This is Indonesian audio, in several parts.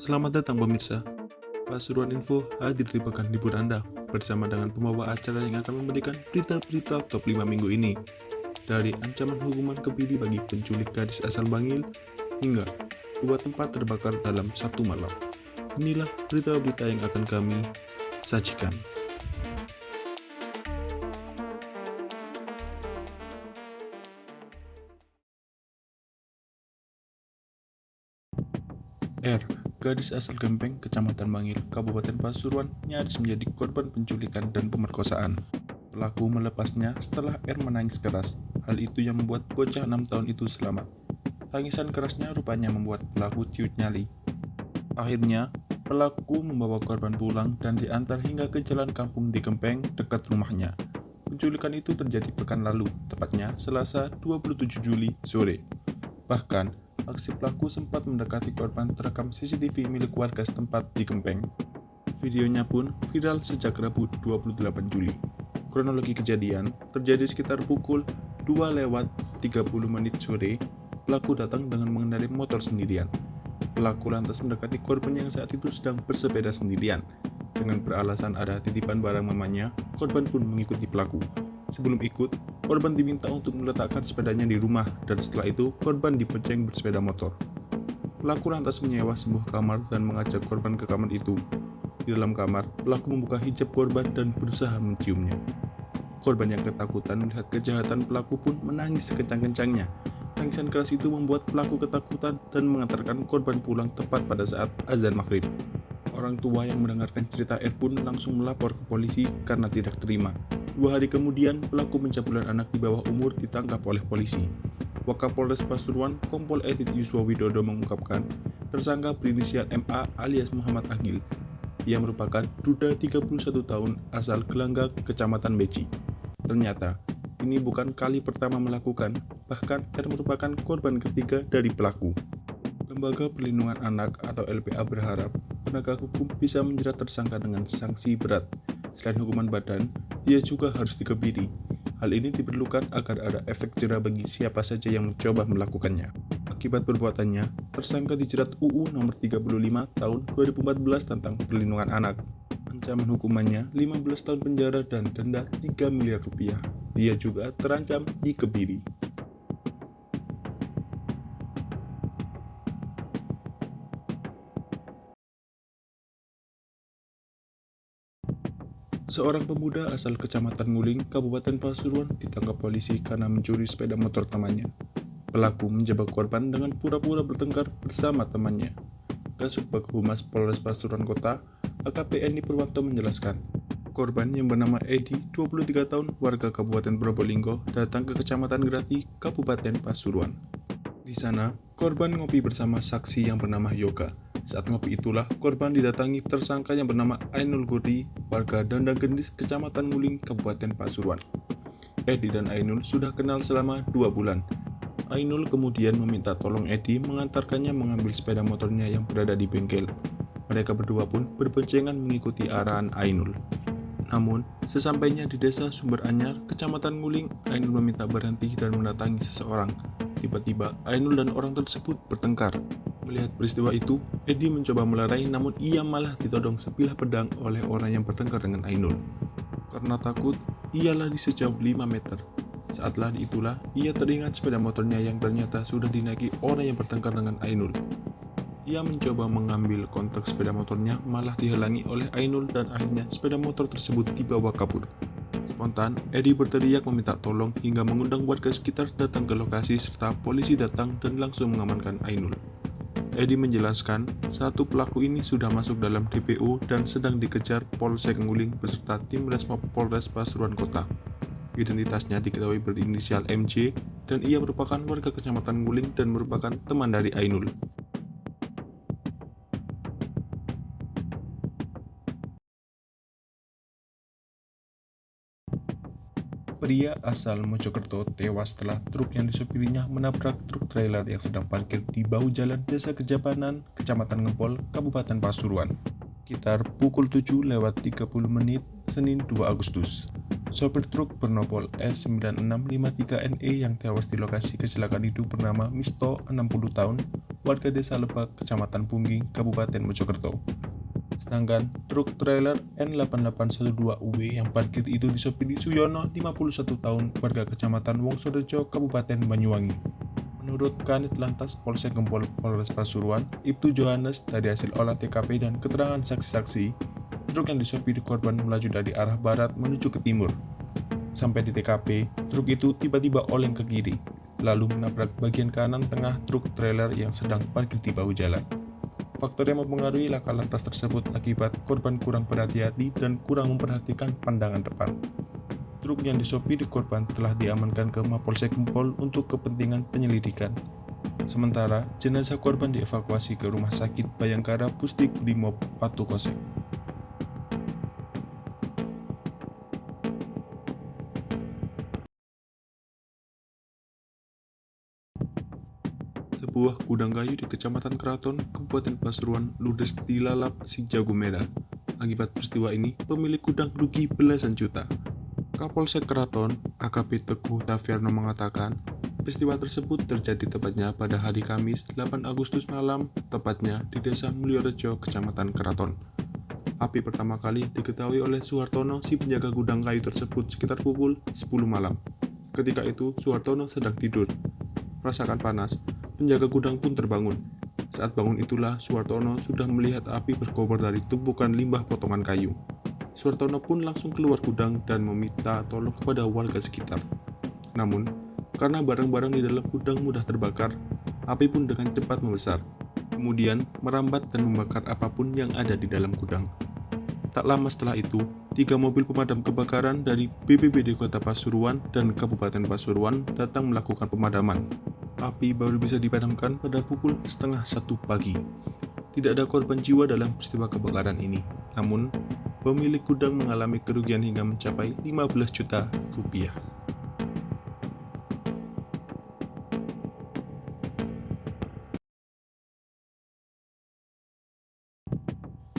Selamat datang pemirsa, Pasuruan Info hadir di pekan libur Anda bersama dengan pembawa acara yang akan memberikan berita-berita top 5 minggu ini. Dari ancaman hukuman kebiri bagi penculik gadis asal Bangil hingga dua tempat terbakar dalam satu malam. Inilah berita-berita yang akan kami sajikan. R. Gadis asal Gempeng, Kecamatan Bangil, Kabupaten Pasuruan, nyaris menjadi korban penculikan dan pemerkosaan. Pelaku melepasnya setelah R menangis keras. Hal itu yang membuat bocah 6 tahun itu selamat. Tangisan kerasnya rupanya membuat pelaku ciut nyali. Akhirnya, pelaku membawa korban pulang dan diantar hingga ke jalan kampung di Gempeng dekat rumahnya. Penculikan itu terjadi pekan lalu, tepatnya Selasa 27 Juli sore. Bahkan, aksi pelaku sempat mendekati korban terekam CCTV milik warga setempat di Gempeng. Videonya pun viral sejak Rabu 28 Juli. Kronologi kejadian terjadi sekitar pukul 2:30 sore. Pelaku datang dengan mengendarai motor sendirian. Pelaku lantas mendekati korban yang saat itu sedang bersepeda sendirian. Dengan beralasan ada titipan barang mamanya, korban pun mengikuti pelaku. Sebelum ikut, korban diminta untuk meletakkan sepedanya di rumah dan setelah itu korban dibonceng bersepeda motor. Pelaku lantas menyewa sebuah kamar dan mengajak korban ke kamar itu. Di dalam kamar, pelaku membuka hijab korban dan berusaha menciumnya. Korban yang ketakutan melihat kejahatan pelaku pun menangis sekencang-kencangnya. Tangisan keras itu membuat pelaku ketakutan dan mengantarkan korban pulang tepat pada saat azan maghrib. Orang tua yang mendengarkan cerita R pun langsung melapor ke polisi karena tidak terima. 2 hari kemudian, pelaku pencabulan anak di bawah umur ditangkap oleh polisi. Wakapolres Pasuruan, Kompol Edit Yuswa Widodo mengungkapkan, tersangka berinisial MA alias Muhammad Agil. Ia merupakan duda 31 tahun asal Gelanggang, Kecamatan Beci. Ternyata, ini bukan kali pertama melakukan, bahkan R merupakan korban ketiga dari pelaku. Lembaga Perlindungan Anak atau LPA berharap penegak hukum bisa menjerat tersangka dengan sanksi berat. Selain hukuman badan, dia juga harus dikebiri. Hal ini diperlukan agar ada efek jera bagi siapa saja yang mencoba melakukannya. Akibat perbuatannya, tersangka dijerat UU nomor 35 tahun 2014 tentang perlindungan anak. Ancaman hukumannya 15 tahun penjara dan denda 3 miliar rupiah. Dia juga terancam dikebiri. Seorang pemuda asal Kecamatan Nguling, Kabupaten Pasuruan ditangkap polisi karena mencuri sepeda motor temannya. Pelaku menjebak korban dengan pura-pura bertengkar bersama temannya. Kasubag Humas Polres Pasuruan Kota, AKP Eni Purwanto menjelaskan, korban yang bernama Edi, 23 tahun, warga Kabupaten Probolinggo, datang ke Kecamatan Grati, Kabupaten Pasuruan. Di sana, korban ngopi bersama saksi yang bernama Yoga. Saat ngopi itulah, korban didatangi tersangka yang bernama Ainul Gurdi, warga Dandang Gendis, Kecamatan Nguling, Kabupaten Pasuruan. Edi dan Ainul sudah kenal selama 2 bulan. Ainul kemudian meminta tolong Edi mengantarkannya mengambil sepeda motornya yang berada di bengkel. Mereka berdua pun berboncengan mengikuti arahan Ainul. Namun, sesampainya di desa Sumber Anyar, Kecamatan Nguling, Ainul meminta berhenti dan mendatangi seseorang. Tiba-tiba, Ainul dan orang tersebut bertengkar. Melihat peristiwa itu, Edi mencoba melerai namun ia malah ditodong sebilah pedang oleh orang yang bertengkar dengan Ainul. Karena takut, ia lari sejauh 5 meter. Saat lari itulah, ia teringat sepeda motornya yang ternyata sudah dinaiki orang yang bertengkar dengan Ainul. Ia mencoba mengambil kontak sepeda motornya malah dihalangi oleh Ainul dan akhirnya sepeda motor tersebut dibawa kabur. Spontan, Edi berteriak meminta tolong hingga mengundang warga sekitar datang ke lokasi serta polisi datang dan langsung mengamankan Ainul. Edi menjelaskan, satu pelaku ini sudah masuk dalam DPO dan sedang dikejar Polsek Nguling beserta tim Resmob Polres Pasuruan Kota. Identitasnya diketahui berinisial MC dan ia merupakan warga Kecamatan Nguling dan merupakan teman dari Ainul. Pria asal Mojokerto tewas setelah truk yang disopirinya menabrak truk trailer yang sedang parkir di bahu jalan Desa Kejapanan, Kecamatan Ngepol, Kabupaten Pasuruan. Sekitar pukul 7:30 Senin 2 Agustus. Sopir truk bernopol S9653NE yang tewas di lokasi kecelakaan itu bernama Misto, 60 tahun, warga desa Lebak, Kecamatan Pungging, Kabupaten Mojokerto. Sedangkan truk trailer N8812UW yang parkir itu disopiri Suyono, 51 tahun, warga Kecamatan Wongsorejo, Kabupaten Banyuwangi. Menurut Kanit Lantas Polsek Gempol Polres Pasuruan, Ibtu Johannes, dari hasil olah TKP dan keterangan saksi-saksi, truk yang disopiri korban melaju dari arah barat menuju ke timur. Sampai di TKP, truk itu tiba-tiba oleng ke kiri, lalu menabrak bagian kanan tengah truk trailer yang sedang parkir di bahu jalan. Faktor yang mempengaruhi laka lantas tersebut akibat korban kurang berhati-hati dan kurang memperhatikan pandangan depan. Truk yang disopiri korban telah diamankan ke Mapolsek Gempol untuk kepentingan penyelidikan. Sementara, jenazah korban dievakuasi ke Rumah Sakit Bayangkara Pusdik Brimob Patu Kosek. Sebuah gudang kayu di Kecamatan Keraton, Kabupaten Pasuruan, ludes dilalap si jago merah. Akibat peristiwa ini, pemilik gudang rugi belasan juta. Kapolsek Keraton, AKP Teguh Taviarno mengatakan, peristiwa tersebut terjadi tepatnya pada hari Kamis 8 Agustus malam, tepatnya di Desa Mulyorejo, Kecamatan Keraton. Api pertama kali diketahui oleh Suhartono, si penjaga gudang kayu tersebut, sekitar pukul 10 malam. Ketika itu, Suhartono sedang tidur. Merasakan panas, penjaga gudang pun terbangun. Saat bangun itulah Suhartono sudah melihat api berkobar dari tumpukan limbah potongan kayu. Suhartono pun langsung keluar gudang dan meminta tolong kepada warga sekitar. Namun, karena barang-barang di dalam gudang mudah terbakar, api pun dengan cepat membesar. Kemudian merambat dan membakar apapun yang ada di dalam gudang. Tak lama setelah itu, 3 mobil pemadam kebakaran dari BPBD Kota Pasuruan dan Kabupaten Pasuruan datang melakukan pemadaman. Api baru bisa dipadamkan pada pukul 12:30 pagi. Tidak ada korban jiwa dalam peristiwa kebakaran ini. Namun, pemilik gudang mengalami kerugian hingga mencapai 15 juta rupiah.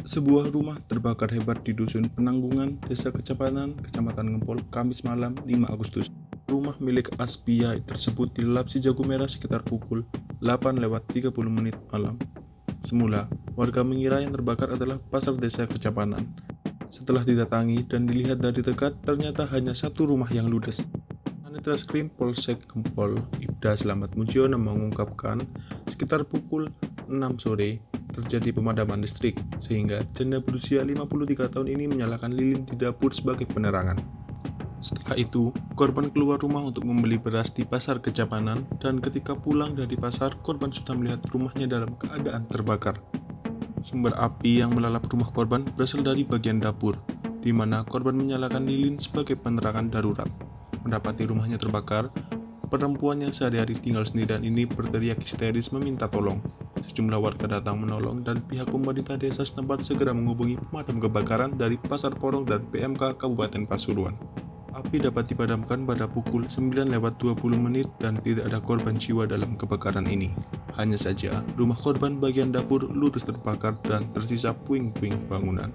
Sebuah rumah terbakar hebat di Dusun Penanggungan, Desa Kecamatan Gempol, Kamis malam 5 Agustus. Rumah milik Aspia tersebut dilalap si jago merah sekitar pukul 8:30 malam. Semula, warga mengira yang terbakar adalah pasar desa Kecamatan. Setelah didatangi dan dilihat dari dekat, ternyata hanya satu rumah yang ludes. Kanit Reskrim Polsek Gempol, Ibda Slamet Mujiono mengungkapkan, sekitar pukul 6 sore, terjadi pemadaman listrik, sehingga janda berusia 53 tahun ini menyalakan lilin di dapur sebagai penerangan. Setelah itu, korban keluar rumah untuk membeli beras di pasar Kecapanan, dan ketika pulang dari pasar, korban sudah melihat rumahnya dalam keadaan terbakar. Sumber api yang melalap rumah korban berasal dari bagian dapur, di mana korban menyalakan lilin sebagai penerangan darurat. Mendapati rumahnya terbakar, perempuan yang sehari-hari tinggal sendirian ini berteriak histeris meminta tolong. Sejumlah warga datang menolong dan pihak pemerintah desa setempat segera menghubungi pemadam kebakaran dari Pasar Porong dan PMK Kabupaten Pasuruan. Api dapat dipadamkan pada pukul 9:20 dan tidak ada korban jiwa dalam kebakaran ini. Hanya saja, rumah korban bagian dapur ludes terbakar dan tersisa puing-puing bangunan.